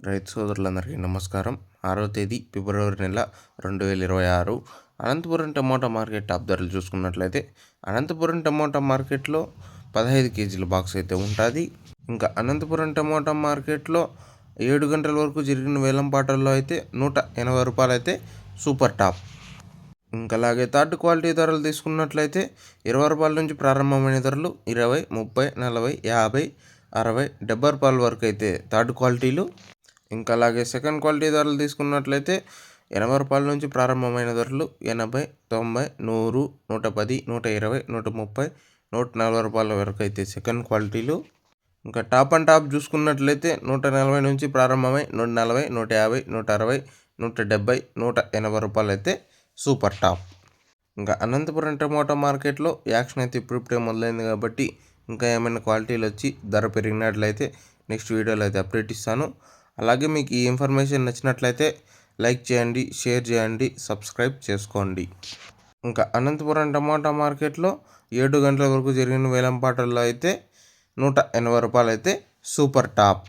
రైతు సోదరులందరికీ నమస్కారం. 6వ తేదీ ఫిబ్రవరి నెల 2026 అనంతపురం టమోటా మార్కెట్ టాప్ ధరలు చూసుకున్నట్లయితే అనంతపురం టమోటా మార్కెట్లో 15 కేజీల బాక్స్ అయితే ఉంటుంది. ఇంకా అనంతపురం టమోటా మార్కెట్లో 7 గంటల వరకు జరిగిన వేలంపాటల్లో అయితే 180 రూపాయలు అయితే సూపర్ టాప్. ఇంకా అలాగే థర్డ్ క్వాలిటీ ధరలు తీసుకున్నట్లయితే 20 రూపాయల నుంచి ప్రారంభమైన ధరలు 20, 30, 40, 50, 60, 70 రూపాయల వరకు అయితే థర్డ్ క్వాలిటీలు. ఇంకా అలాగే సెకండ్ క్వాలిటీ ధరలు తీసుకున్నట్లయితే 80 రూపాయల నుంచి ప్రారంభమైన ధరలు 80, 90, 100, 110, 120, 130, 140 రూపాయల వరకు అయితే సెకండ్ క్వాలిటీలు. ఇంకా టాప్ అండ్ టాప్ చూసుకున్నట్లయితే 140 నుంచి ప్రారంభమై 140, 150, 160, 170, 180 రూపాయలు అయితే సూపర్ టాప్. ఇంకా అనంతపురం టమోటా మార్కెట్లో యాక్షన్ అయితే ఇప్పుడిప్పుడే మొదలైంది కాబట్టి ఇంకా ఏమైనా క్వాలిటీలు వచ్చి ధర పెరిగినట్లయితే నెక్స్ట్ వీడియోలో అయితే అప్డేట్ ఇస్తాను. అలాగే మీకు ఈ ఇన్ఫర్మేషన్ నచ్చినట్లయితే లైక్ చేయండి, షేర్ చేయండి, సబ్స్క్రైబ్ చేసుకోండి. ఇంకా అనంతపురం టమోటా మార్కెట్లో 7 గంటల వరకు జరిగిన వేలంపాటల్లో అయితే 180 రూపాయలు అయితే సూపర్ టాప్.